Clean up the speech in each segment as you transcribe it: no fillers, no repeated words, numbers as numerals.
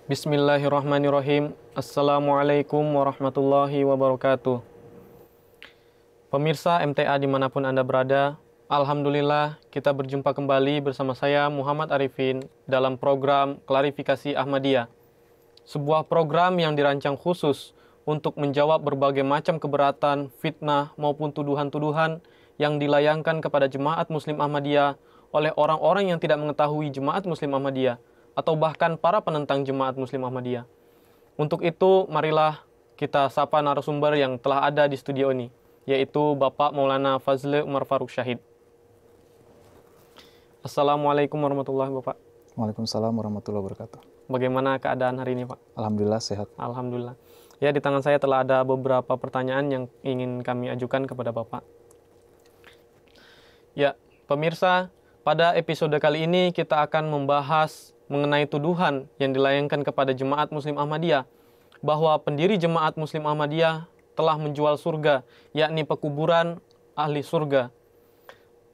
Bismillahirrahmanirrahim. Assalamualaikum warahmatullahi wabarakatuh. Pemirsa MTA dimanapun Anda berada, Alhamdulillah kita berjumpa kembali bersama saya Muhammad Arifin dalam program Klarifikasi Ahmadiyah. Sebuah program yang dirancang khusus untuk menjawab berbagai macam keberatan, fitnah maupun tuduhan-tuduhan yang dilayangkan kepada jemaat Muslim Ahmadiyah oleh orang-orang yang tidak mengetahui jemaat Muslim Ahmadiyah atau bahkan para penentang jemaat Muslim Ahmadiyah. Untuk itu, marilah kita sapa narasumber yang telah ada di studio ini, yaitu Bapak Maulana Fazle Umar Faruk Syahid. Assalamualaikum warahmatullahi wabarakatuh. Waalaikumsalam warahmatullahi wabarakatuh. Bagaimana keadaan hari ini, Pak? Alhamdulillah sehat. Alhamdulillah. Ya, di tangan saya telah ada beberapa pertanyaan yang ingin kami ajukan kepada Bapak. Ya, pemirsa, pada episode kali ini kita akan membahas mengenai tuduhan yang dilayangkan kepada jemaat Muslim Ahmadiyah bahwa pendiri jemaat Muslim Ahmadiyah telah menjual surga, yakni pekuburan ahli surga,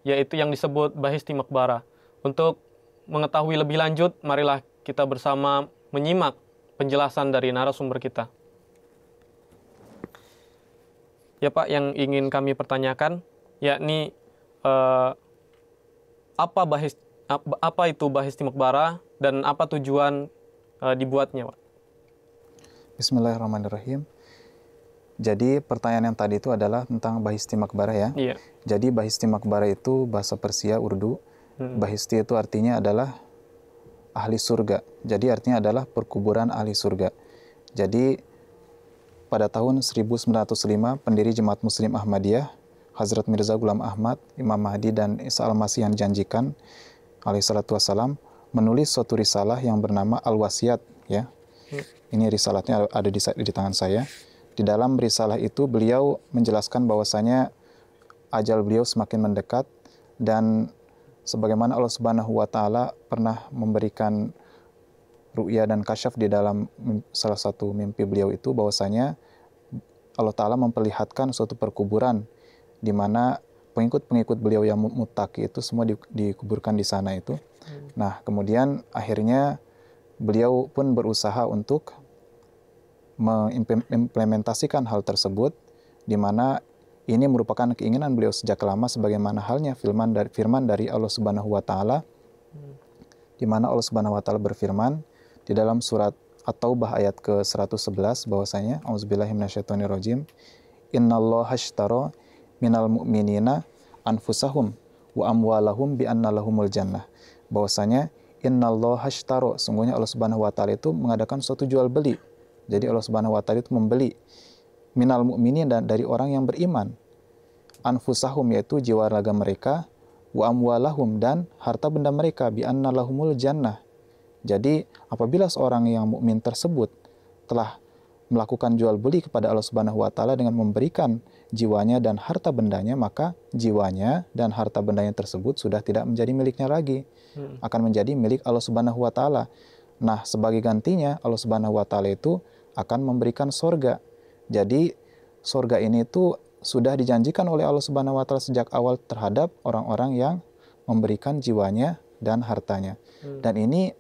yaitu yang disebut Bahisti Makbara. Untuk mengetahui lebih lanjut, marilah kita bersama menyimak penjelasan dari narasumber kita. Ya Pak, yang ingin kami pertanyakan, yakni apa itu Bahisti Makbara dan apa tujuan dibuatnya, Pak? Bismillahirrahmanirrahim. Jadi pertanyaan yang tadi itu adalah tentang Bahisti Makbara ya. Iya. Jadi Bahisti Makbara itu bahasa Persia Urdu. Bahisti itu artinya adalah ahli surga. Jadi artinya adalah perkuburan ahli surga. Jadi pada tahun 1905 pendiri Jemaat Muslim Ahmadiyah Hazrat Mirza Ghulam Ahmad, Imam Mahdi dan Isa Al-Masih yang dijanjikan alaihissalatu wassalam menulis suatu risalah yang bernama Al-Wasiyat ya. Ini risalahnya ada di tangan saya. Di dalam risalah itu beliau menjelaskan bahwasanya ajal beliau semakin mendekat dan sebagaimana Allah Subhanahu wa taala pernah memberikan ru'ya dan kasyaf di dalam salah satu mimpi beliau itu bahwasanya Allah taala memperlihatkan suatu perkuburan di mana pengikut-pengikut beliau yang muttaqi itu semua dikuburkan di sana itu. Nah, kemudian akhirnya beliau pun berusaha untuk mengimplementasikan hal tersebut, di mana ini merupakan keinginan beliau sejak lama sebagaimana halnya firman dari Allah Subhanahu wa taala, di mana Allah Subhanahu wa taala berfirman di dalam surat At-Taubah ayat ke-111 bahwasanya auzubillahi minasyaitonirrajim, innallaha ashtara minal mu'minina anfusahum wa amwalahum bi anna lahumul jannah. Bahwasanya innallaha ashtara, sungguhnya Allah Subhanahu wa taala itu mengadakan suatu jual beli. Jadi Allah Subhanahu wa taala itu membeli minal mu'minin dan dari orang yang beriman. Anfusahum yaitu jiwa raga mereka, wa amwalahum dan harta benda mereka bi anna lahumul jannah. Jadi apabila seorang yang mukmin tersebut telah melakukan jual beli kepada Allah Subhanahu wa taala dengan memberikan jiwanya dan harta bendanya, maka jiwanya dan harta bendanya tersebut sudah tidak menjadi miliknya lagi, akan menjadi milik Allah Subhanahu wa taala. Nah, sebagai gantinya Allah Subhanahu wa taala itu akan memberikan surga. Jadi surga ini itu sudah dijanjikan oleh Allah Subhanahu wa taala sejak awal terhadap orang-orang yang memberikan jiwanya dan hartanya. Dan ini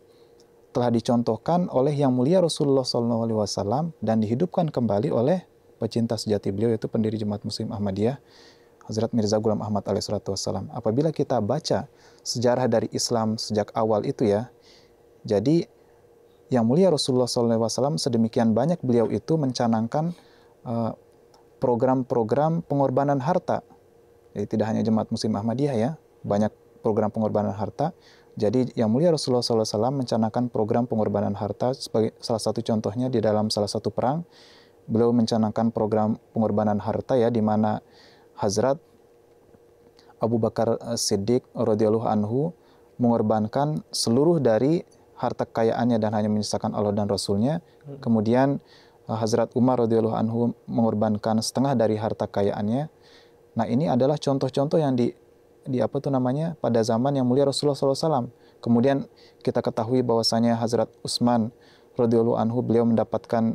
telah dicontohkan oleh yang mulia Rasulullah SAW dan dihidupkan kembali oleh pecinta sejati beliau, yaitu pendiri Jemaat Muslim Ahmadiyah Hazrat Mirza Ghulam Ahmad alaihissalam. Apabila kita baca sejarah dari Islam sejak awal itu ya, jadi yang mulia Rasulullah SAW sedemikian banyak beliau itu mencanangkan program-program pengorbanan harta. Jadi tidak hanya Jemaat Muslim Ahmadiyah ya, banyak program pengorbanan harta. Jadi yang mulia Rasulullah SAW mencanangkan program pengorbanan harta sebagai salah satu contohnya di dalam salah satu perang. Beliau mencanangkan program pengorbanan harta ya, di mana Hazrat Abu Bakar Siddiq radhiyallahu anhu mengorbankan seluruh dari harta kekayaannya dan hanya menyisakan Allah dan Rasulnya. Kemudian Hazrat Umar radhiyallahu anhu mengorbankan setengah dari harta kekayaannya. Nah, ini adalah contoh-contoh yang pada zaman yang mulia Rasulullah SAW. Kemudian kita ketahui bahwasanya Hazrat Utsman radhiyallahu anhu beliau mendapatkan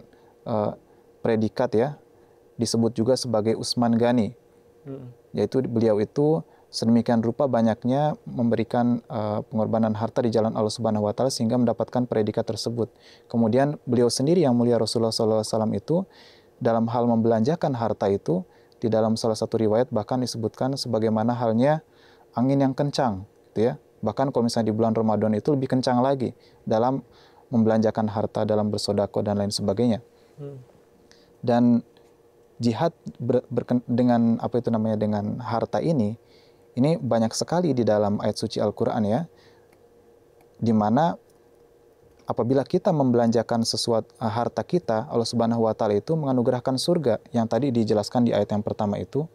predikat ya, disebut juga sebagai Utsman Ghani, yaitu beliau itu sedemikian rupa banyaknya memberikan pengorbanan harta di jalan Allah Subhanahu wa taala sehingga mendapatkan predikat tersebut. Kemudian beliau sendiri yang mulia Rasulullah SAW itu dalam hal membelanjakan harta itu, di dalam salah satu riwayat bahkan disebutkan sebagaimana halnya angin yang kencang, gitu ya. Bahkan kalau misalnya di bulan Ramadan itu lebih kencang lagi dalam membelanjakan harta, dalam bersedekah dan lain sebagainya. Dan jihad dengan dengan harta ini banyak sekali di dalam ayat suci Al-Quran ya, di mana apabila kita membelanjakan sesuatu harta kita, Allah Subhanahu wa taala itu menganugerahkan surga yang tadi dijelaskan di ayat yang pertama itu,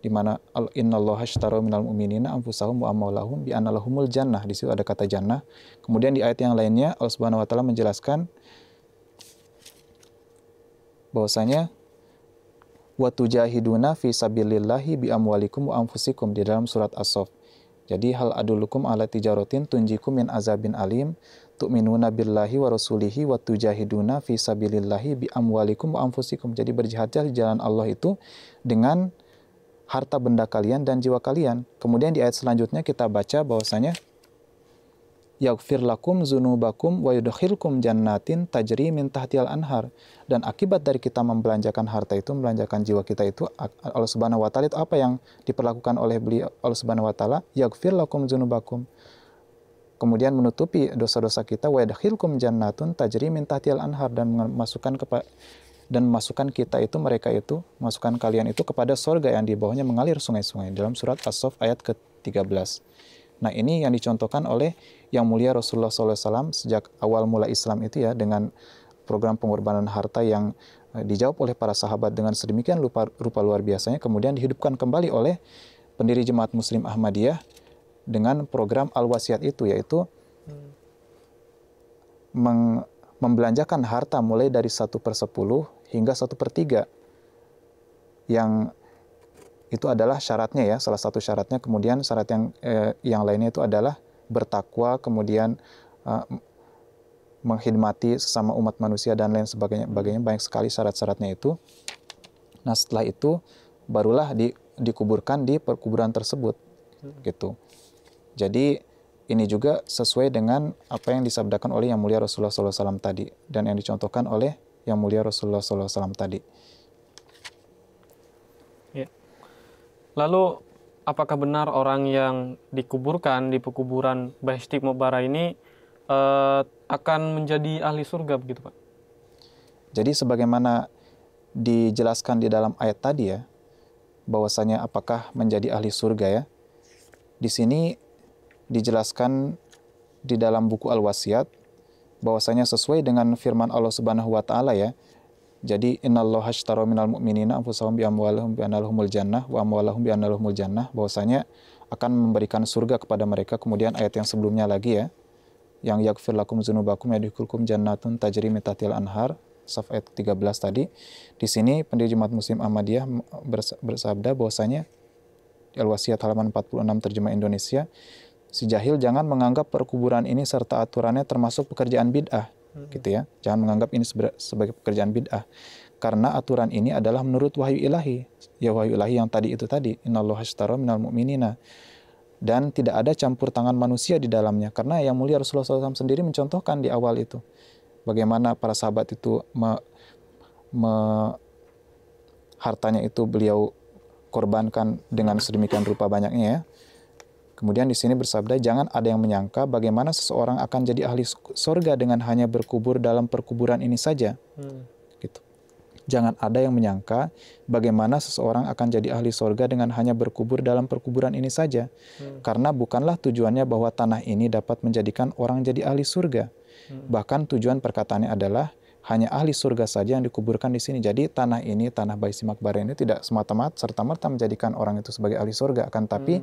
di mana innallaha ashtara minal mu'minina anfusahum wa amwalahum bi anna lahumul jannah. Di situ ada kata jannah. Kemudian di ayat yang lainnya Allah Subhanahu wa taala menjelaskan bahwasanya wa tujahiduna fi sabilillahi bi amwalikum wa anfusikum di dalam surat As-Saff. Jadi hal adulukum ala tijaratin tunjikum min azabin alim tu'minuna billahi wa rasulihi wa tujahiduna fi sabilillahi bi amwalikum wa anfusikum. Jadi berjihadlah di jalan Allah itu dengan harta benda kalian dan jiwa kalian. Kemudian di ayat selanjutnya kita baca bahwasanya yaghfir lakum dzunubakum wa yudkhilkum jannatin tajri min tahtihal anhar. Dan akibat dari kita membelanjakan harta itu, membelanjakan jiwa kita itu, Allah Subhanahu wa taala itu apa yang diperlakukan oleh beliau Allah Subhanahu wa taala? Yaghfir lakum dzunubakum. Kemudian menutupi dosa-dosa kita, wa yudkhilkum jannatun tajri min tahtihal anhar, dan memasukkan kita itu, mereka itu, masukkan kalian itu kepada surga yang di bawahnya mengalir sungai-sungai, dalam surat As-Saff ayat ke-13. Nah, ini yang dicontohkan oleh yang mulia Rasulullah SAW sejak awal mula Islam itu ya, dengan program pengorbanan harta yang dijawab oleh para sahabat dengan sedemikian rupa luar biasanya, kemudian dihidupkan kembali oleh pendiri Jemaat Muslim Ahmadiyah dengan program Al-Wasiat itu, yaitu membelanjakan harta mulai dari 1/10 hingga 1/3, yang itu adalah syaratnya ya, salah satu syaratnya. Kemudian syarat yang lainnya itu adalah bertakwa, kemudian mengkhidmati sesama umat manusia dan lain sebagainya. Banyak sekali syarat-syaratnya itu. Nah, setelah itu barulah dikuburkan di perkuburan tersebut, gitu. Jadi ini juga sesuai dengan apa yang disabdakan oleh yang mulia Rasulullah SAW tadi, dan yang dicontohkan oleh yang mulia Rasulullah SAW tadi. Lalu, apakah benar orang yang dikuburkan di pekuburan Bahishti Mubarak ini akan menjadi ahli surga, begitu Pak? Jadi sebagaimana dijelaskan di dalam ayat tadi ya, bahwasanya apakah menjadi ahli surga ya, di sini dijelaskan di dalam buku Al-Wasiat, bahwasanya sesuai dengan firman Allah Subhanahu wa taala ya. Jadi innallaha ashtara minal mu'minina anfusahum bi amwalihim bi anna lahumul jannah wa amwalahum bi anna lahumul jannah, bahwasanya akan memberikan surga kepada mereka. Kemudian ayat yang sebelumnya lagi ya, yang yaghfir lakum dzunubakum yadkhulukum jannatun tajri min tahtihal anhar, Saff ayat 13 tadi. Di sini pendiri Jemaat Muslim Ahmadiyah bersabda bahwasanya Al-Wasiat halaman 46 terjemah Indonesia, si jahil jangan menganggap perkuburan ini serta aturannya termasuk pekerjaan bid'ah. Gitu ya, jangan menganggap ini sebagai pekerjaan bid'ah, karena aturan ini adalah menurut wahyu ilahi, ya wahyu ilahi yang tadi itu tadi, innallaha ashtara minal mu'minina, dan tidak ada campur tangan manusia di dalamnya, karena yang mulia Rasulullah SAW sendiri mencontohkan di awal itu bagaimana para sahabat itu hartanya itu beliau korbankan dengan sedemikian rupa banyaknya ya. Kemudian di sini bersabda, jangan ada yang menyangka bagaimana seseorang akan jadi ahli surga dengan hanya berkubur dalam perkuburan ini saja. Gitu. Jangan ada yang menyangka bagaimana seseorang akan jadi ahli surga dengan hanya berkubur dalam perkuburan ini saja. Karena bukanlah tujuannya bahwa tanah ini dapat menjadikan orang jadi ahli surga. Bahkan tujuan perkataannya adalah hanya ahli surga saja yang dikuburkan di sini. Jadi tanah ini, tanah Bahishti Maqbarah ini tidak semata-mata serta-merta menjadikan orang itu sebagai ahli surga, akan tapi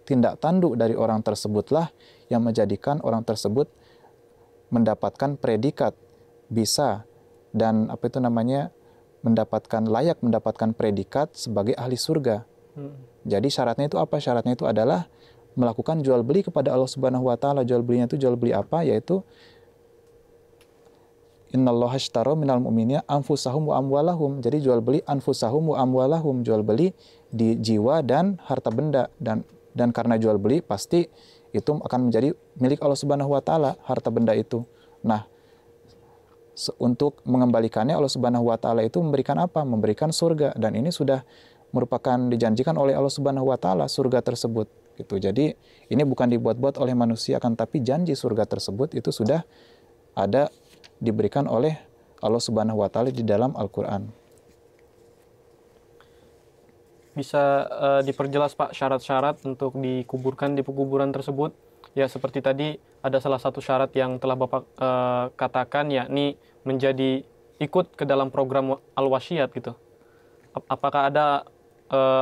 tindak tanduk dari orang tersebutlah yang menjadikan orang tersebut mendapatkan predikat bisa dan layak mendapatkan predikat sebagai ahli surga. Jadi syaratnya itu apa? Syaratnya itu adalah melakukan jual beli kepada Allah Subhanahu wa taala. Jual belinya itu jual beli apa? Yaitu innallaha ashtara minal mu'minina anfusahum wa amwalahum. Jadi jual beli anfusahum wa amwalahum, jual beli di jiwa dan harta benda, dan dan karena jual beli pasti itu akan menjadi milik Allah Subhanahu wa taala harta benda itu. Nah, untuk mengembalikannya Allah Subhanahu wa taala itu memberikan apa? Memberikan surga, dan ini sudah merupakan dijanjikan oleh Allah Subhanahu wa taala surga tersebut gitu. Jadi ini bukan dibuat-buat oleh manusia, akan tapi janji surga tersebut itu sudah ada diberikan oleh Allah Subhanahu wa taala di dalam Al-Qur'an. Bisa diperjelas Pak syarat-syarat untuk dikuburkan di pekuburan tersebut? Ya seperti tadi ada salah satu syarat yang telah Bapak katakan, yakni menjadi ikut ke dalam program Al-Wasiat gitu. Apakah ada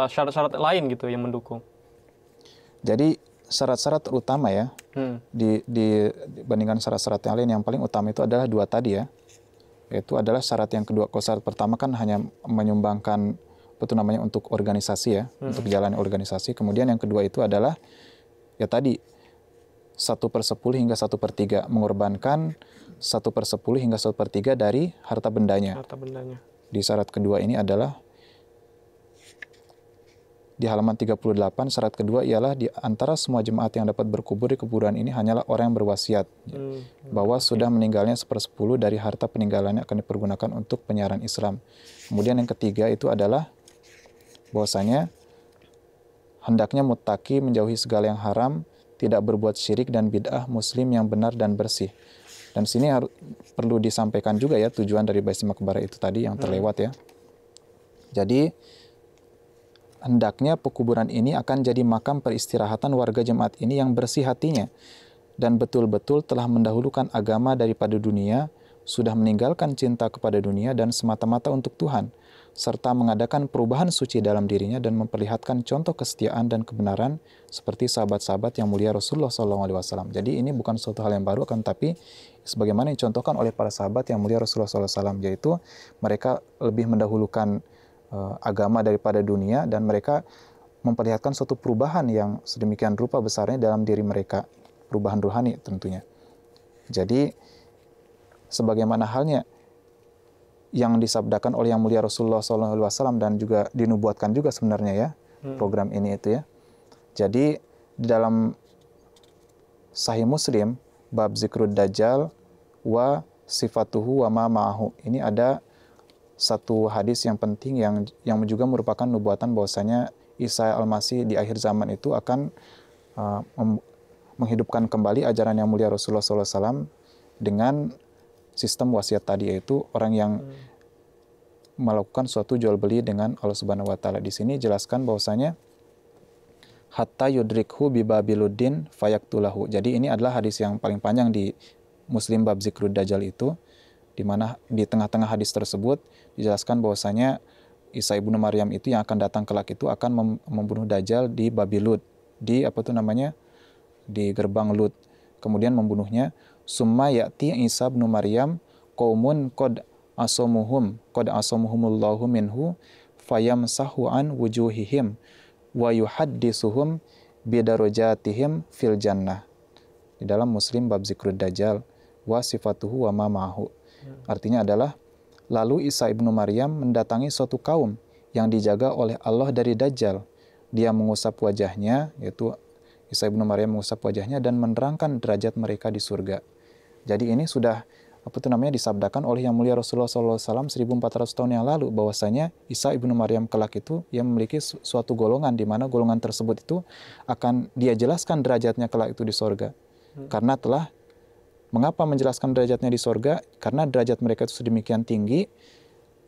syarat-syarat lain gitu yang mendukung? Jadi syarat-syarat utama ya, dibandingkan syarat-syarat yang lain, yang paling utama itu adalah dua tadi ya. Yaitu adalah syarat yang kedua. Kalau syarat pertama kan hanya menyumbangkan untuk organisasi ya, untuk jalan organisasi. Kemudian yang kedua itu adalah ya tadi 1/10 hingga 1/3, mengorbankan 1/10 hingga 1/3 dari harta bendanya. Di syarat kedua ini adalah di halaman 38, syarat kedua ialah di antara semua jemaat yang dapat berkubur di kuburan ini hanyalah orang yang berwasiat bahwa sudah meninggalnya 1/10 dari harta peninggalannya akan dipergunakan untuk penyiaran Islam. Kemudian yang ketiga itu adalah bahwasanya hendaknya muttaqi, menjauhi segala yang haram, tidak berbuat syirik dan bid'ah, muslim yang benar dan bersih. Dan sini perlu disampaikan juga ya tujuan dari Bais Makbarah itu tadi yang terlewat ya. Jadi hendaknya pekuburan ini akan jadi makam peristirahatan warga jemaat ini yang bersih hatinya dan betul-betul telah mendahulukan agama daripada dunia, sudah meninggalkan cinta kepada dunia dan semata-mata untuk Tuhan, serta mengadakan perubahan suci dalam dirinya dan memperlihatkan contoh kesetiaan dan kebenaran seperti sahabat-sahabat yang mulia Rasulullah SAW. Jadi ini bukan suatu hal yang baru, akan tapi sebagaimana dicontohkan oleh para sahabat yang mulia Rasulullah SAW, yaitu mereka lebih mendahulukan agama daripada dunia, dan mereka memperlihatkan suatu perubahan yang sedemikian rupa besarnya dalam diri mereka, perubahan rohani tentunya. Jadi sebagaimana halnya yang disabdakan oleh yang mulia Rasulullah SAW dan juga dinubuatkan juga sebenarnya ya program ini itu ya. Jadi di dalam Sahih Muslim bab zikrud dajjal wa sifatuhu wa ma ma'ahu, ini ada satu hadis yang penting yang juga merupakan nubuatan bahwasanya Isa Al-Masih di akhir zaman itu akan menghidupkan kembali ajaran yang mulia Rasulullah SAW dengan sistem wasiat tadi, yaitu orang yang melakukan suatu jual beli dengan Allah Subhanahu wa taala. Di sini jelaskan bahwasanya hatta yudrikhu bibabiluddin fayaktulahu. Jadi ini adalah hadis yang paling panjang di Muslim bab zikrud dajjal itu, di mana di tengah-tengah hadis tersebut dijelaskan bahwasanya Isa ibnu Maryam itu yang akan datang kelak itu akan membunuh Dajjal di Babi Lut, di di gerbang Lut, kemudian membunuhnya. Summa ya'ti Isa ibnu Maryam qaumun qad asamuhumullahu minhu fayamsahu an wujuhihim wa yuhaddisuhum bidarajatihim fil jannah. Di dalam Muslim bab zikrud dajjal wa sifatuhu wa ma ma'ahu. Artinya adalah lalu Isa ibnu Maryam mendatangi suatu kaum yang dijaga oleh Allah dari Dajjal. Dia mengusap wajahnya, yaitu Isa ibnu Maryam mengusap wajahnya dan menerangkan derajat mereka di surga. Jadi ini sudah disabdakan oleh yang mulia Rasulullah SAW 1400 tahun yang lalu, bahwasanya Isa ibnu Maryam kelak itu yang memiliki suatu golongan, di mana golongan tersebut itu akan dia jelaskan derajatnya kelak itu di surga. Karena telah mengapa menjelaskan derajatnya di sorga? Karena derajat mereka itu sedemikian tinggi,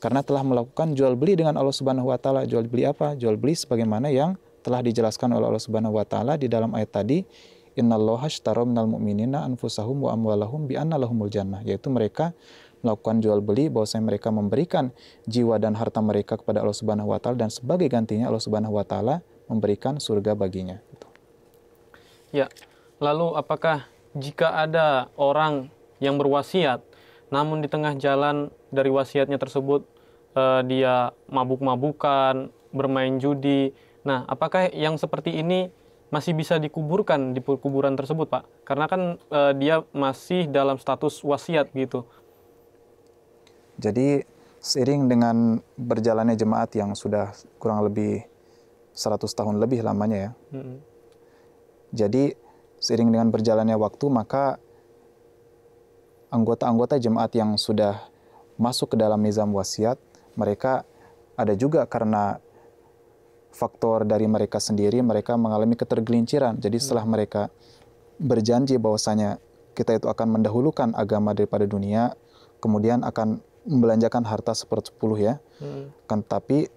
karena telah melakukan jual beli dengan Allah Subhanahu wa taala. Jual beli apa? Jual beli sebagaimana yang telah dijelaskan oleh Allah Subhanahu wa taala di dalam ayat tadi, innallaha ashtara minal mu'minina anfusahum wa amwalahum bi anna lahumul jannah, yaitu mereka melakukan jual beli, bahwasanya mereka memberikan jiwa dan harta mereka kepada Allah Subhanahu wa taala, dan sebagai gantinya Allah Subhanahu wa taala memberikan surga baginya. Ya, lalu apakah jika ada orang yang berwasiat, namun di tengah jalan dari wasiatnya tersebut dia mabuk-mabukan, bermain judi, nah apakah yang seperti ini masih bisa dikuburkan di kuburan tersebut, Pak? Karena kan dia masih dalam status wasiat gitu. Jadi seiring dengan berjalannya jemaat yang sudah kurang lebih 100 tahun lebih lamanya ya, Jadi seiring dengan berjalannya waktu, maka anggota-anggota jemaat yang sudah masuk ke dalam nizam wasiat, mereka ada juga karena faktor dari mereka sendiri, mereka mengalami ketergelinciran. Jadi setelah mereka berjanji bahwasanya kita itu akan mendahulukan agama daripada dunia, kemudian akan membelanjakan harta 1/10 ya. Kan tapi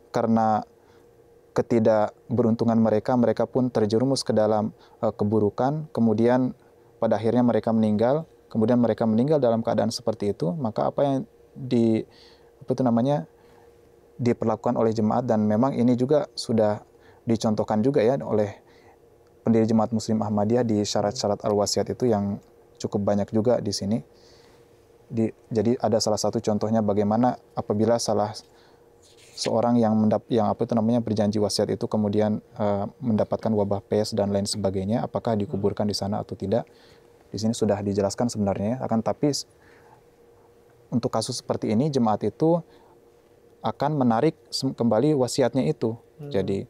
karena ketidakberuntungan mereka, mereka pun terjerumus ke dalam keburukan, kemudian pada akhirnya mereka meninggal, kemudian mereka meninggal dalam keadaan seperti itu, maka apa yang diperlakukan oleh jemaat, dan memang ini juga sudah dicontohkan juga ya oleh pendiri Jemaat Muslim Ahmadiyah di syarat-syarat al-wasiat itu yang cukup banyak juga di sini. Jadi ada salah satu contohnya bagaimana apabila salah seorang yang berjanji wasiat itu kemudian mendapatkan wabah pes dan lain sebagainya, apakah dikuburkan di sana atau tidak. Di sini sudah dijelaskan sebenarnya, tapi untuk kasus seperti ini jemaat itu akan menarik kembali wasiatnya itu. Jadi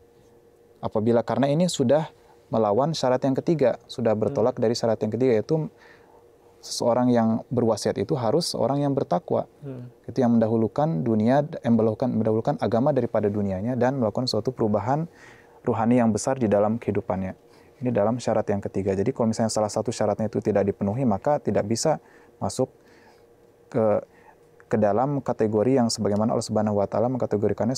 apabila karena ini sudah melawan syarat yang ketiga, sudah bertolak dari syarat yang ketiga, yaitu seseorang yang berwasiat itu harus seorang yang bertakwa. Itu yang mendahulukan dunia, mendahulukan agama daripada dunianya dan melakukan suatu perubahan ruhani yang besar di dalam kehidupannya. Ini dalam syarat yang ketiga. Jadi kalau misalnya salah satu syaratnya itu tidak dipenuhi, maka tidak bisa masuk ke dalam kategori yang sebagaimana Allah Subhanahu wa taala mengkategorikannya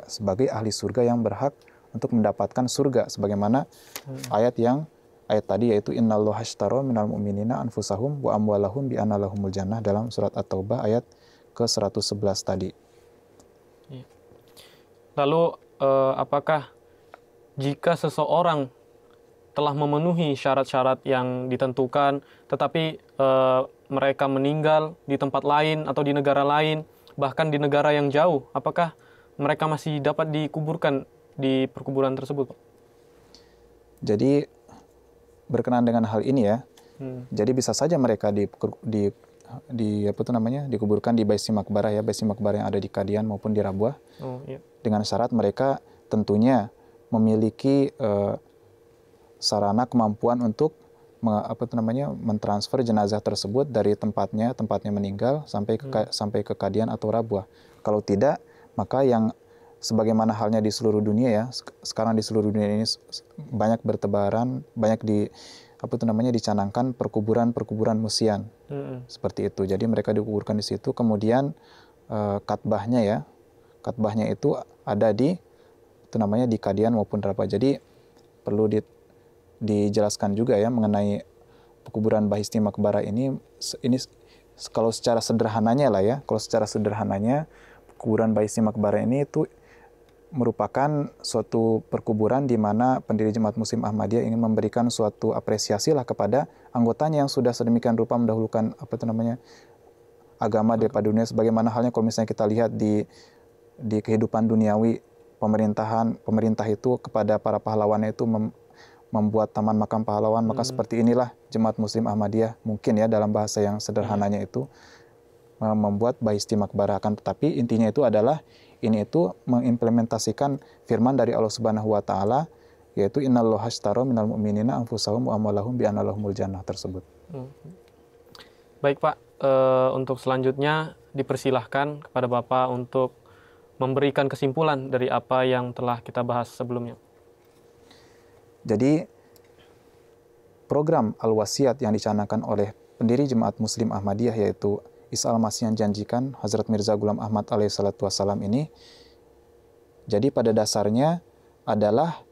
sebagai ahli surga yang berhak untuk mendapatkan surga, sebagaimana ayat tadi, yaitu innallaha ashtara minal mu'minina anfusahum wa amwalahum bi anna lahumul jannah, dalam surat At-Taubah ayat ke-111 tadi. Lalu apakah jika seseorang telah memenuhi syarat-syarat yang ditentukan, tetapi mereka meninggal di tempat lain atau di negara lain, bahkan di negara yang jauh, apakah mereka masih dapat dikuburkan di perkuburan tersebut? Jadi berkenaan dengan hal ini ya, jadi bisa saja mereka dikuburkan di Baisi Makbarah ya, Baisi Makbarah yang ada di Kadian maupun di Rabuah, dengan syarat mereka tentunya memiliki sarana kemampuan untuk mentransfer jenazah tersebut dari tempatnya meninggal sampai ke Kadian atau Rabuah. Kalau tidak, maka yang sebagaimana halnya di seluruh dunia ya, sekarang di seluruh dunia ini banyak bertebaran, banyak dicanangkan perkuburan musian. Seperti itu. Jadi mereka dikuburkan di situ, kemudian katbahnya itu ada di Kadian maupun Rabuah. Jadi perlu dijelaskan juga ya mengenai pekuburan Bahisti Makbarah ini kalau secara sederhananya pekuburan Bahisti Makbarah ini itu merupakan suatu perkuburan di mana pendiri Jemaat Muslim Ahmadiyah ingin memberikan suatu apresiasi lah kepada anggotanya yang sudah sedemikian rupa mendahulukan agama daripada dunia, sebagaimana halnya kalau misalnya kita lihat di kehidupan duniawi, pemerintah itu kepada para pahlawannya itu membuat taman makam pahlawan, maka seperti inilah Jemaat Muslim Ahmadiyah mungkin ya dalam bahasa yang sederhananya itu membuat Bahisti Makbarah. Tetapi intinya itu adalah ini itu mengimplementasikan firman dari Allah Subhanahu wa taala, yaitu innallaha ashtara minal mu'minina anfusahum wa amwalahum bi anna lahumul jannah tersebut. Baik Pak, untuk selanjutnya dipersilahkan kepada Bapak untuk memberikan kesimpulan dari apa yang telah kita bahas sebelumnya. Jadi program Al-Wasiat yang dicanangkan oleh pendiri Jemaat Muslim Ahmadiyah, yaitu Isa Al-Masih yang janjikan Hazrat Mirza Ghulam Ahmad alaihissalatu wassalam ini, jadi pada dasarnya adalah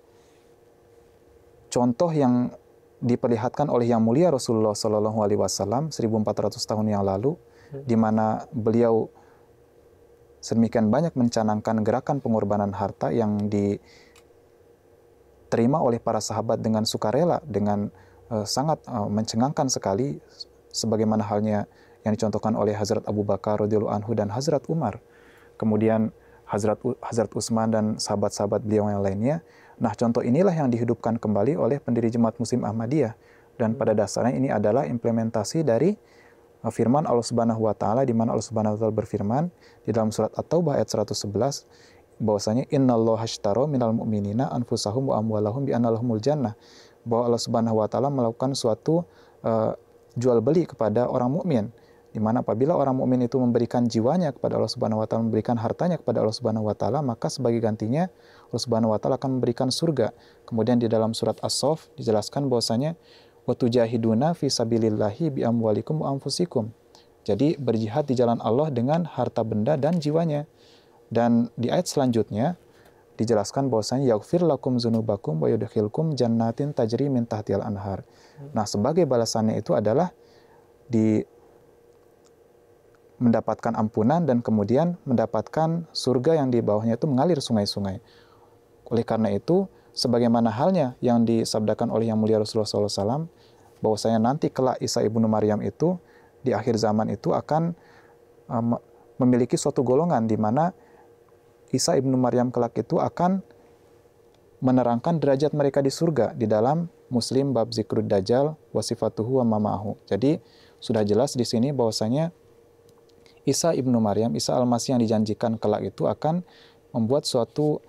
contoh yang diperlihatkan oleh Yang Mulia Rasulullah Shallallahu Alaihi Wasallam 1400 tahun yang lalu, di mana beliau sedemikian banyak mencanangkan gerakan pengorbanan harta yang diterima oleh para sahabat dengan sukarela, dengan sangat mencengangkan sekali, sebagaimana halnya yang dicontohkan oleh Hazrat Abu Bakar radhiyallahu anhu dan Hazrat Umar, kemudian Hazrat Utsman dan sahabat-sahabat beliau yang lainnya. Nah, contoh inilah yang dihidupkan kembali oleh pendiri Jemaat Muslim Ahmadiyah, dan pada dasarnya ini adalah implementasi dari firman Allah Subhanahu wa taala, di mana Allah Subhanahu wa taala berfirman di dalam surat At-Taubah ayat 111 bahwasanya innallaha ashtara minal mu'minina anfusahum wa amwalahum bi anna lahumul jannah, bahwa Allah Subhanahu wa taala melakukan suatu jual beli kepada orang mukmin, di mana apabila orang mukmin itu memberikan jiwanya kepada Allah Subhanahu wa taala, memberikan hartanya kepada Allah Subhanahu wa taala, maka sebagai gantinya Allah Subhanahu wa taala akan memberikan surga. Kemudian di dalam surat As-Saff dijelaskan bahwasanya wa tujahiduna fi sabilillahi bi amwalikum wa anfusikum. Jadi berjihad di jalan Allah dengan harta benda dan jiwanya. Dan di ayat selanjutnya dijelaskan bahwasanya yaghfir lakum dzunubakum wa yudkhilkum jannatin tajri min tahtihal anhar. Nah, sebagai balasannya itu adalah mendapatkan ampunan dan kemudian mendapatkan surga yang di bawahnya itu mengalir sungai-sungai. Oleh karena itu, sebagaimana halnya yang disabdakan oleh Yang Mulia Rasulullah SAW, bahwasanya nanti kelak Isa ibnu Maryam itu di akhir zaman itu akan memiliki suatu golongan di mana Isa ibnu Maryam kelak itu akan menerangkan derajat mereka di surga di dalam Muslim bab zikrud dajjal wasifatuhu wa mamahu. Jadi sudah jelas di sini bahwasanya Isa ibnu Maryam, Isa al-Masih yang dijanjikan kelak itu akan membuat suatu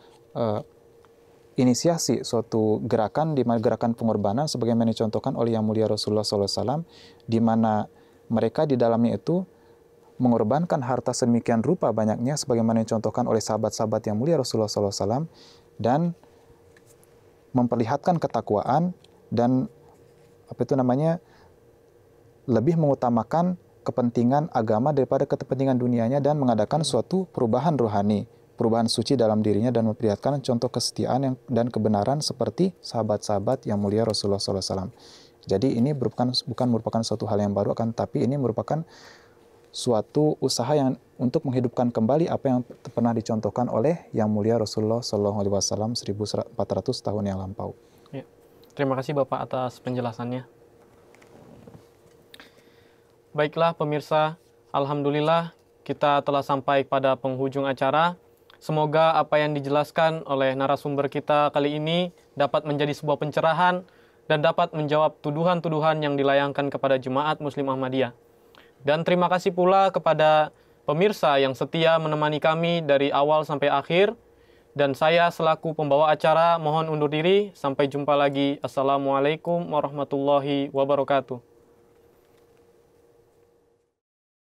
inisiasi, suatu gerakan, di mana gerakan pengorbanan sebagaimana dicontohkan oleh Yang Mulia Rasulullah SAW, di mana mereka di dalamnya itu mengorbankan harta sedemikian rupa banyaknya sebagaimana dicontohkan oleh sahabat-sahabat Yang Mulia Rasulullah SAW, dan memperlihatkan ketakwaan dan lebih mengutamakan kepentingan agama daripada kepentingan dunianya, dan mengadakan suatu perubahan rohani, perubahan suci dalam dirinya, dan memperlihatkan contoh kesetiaan dan kebenaran seperti sahabat-sahabat Yang Mulia Rasulullah SAW. Jadi ini bukan merupakan suatu hal yang baru, tapi ini merupakan suatu usaha yang untuk menghidupkan kembali apa yang pernah dicontohkan oleh Yang Mulia Rasulullah SAW 1400 tahun yang lampau. Ya. Terima kasih Bapak atas penjelasannya. Baiklah pemirsa, alhamdulillah kita telah sampai pada penghujung acara. Semoga apa yang dijelaskan oleh narasumber kita kali ini dapat menjadi sebuah pencerahan dan dapat menjawab tuduhan-tuduhan yang dilayangkan kepada jemaat Muslim Ahmadiyah. Dan terima kasih pula kepada pemirsa yang setia menemani kami dari awal sampai akhir. Dan saya selaku pembawa acara mohon undur diri. Sampai jumpa lagi. Assalamualaikum warahmatullahi wabarakatuh.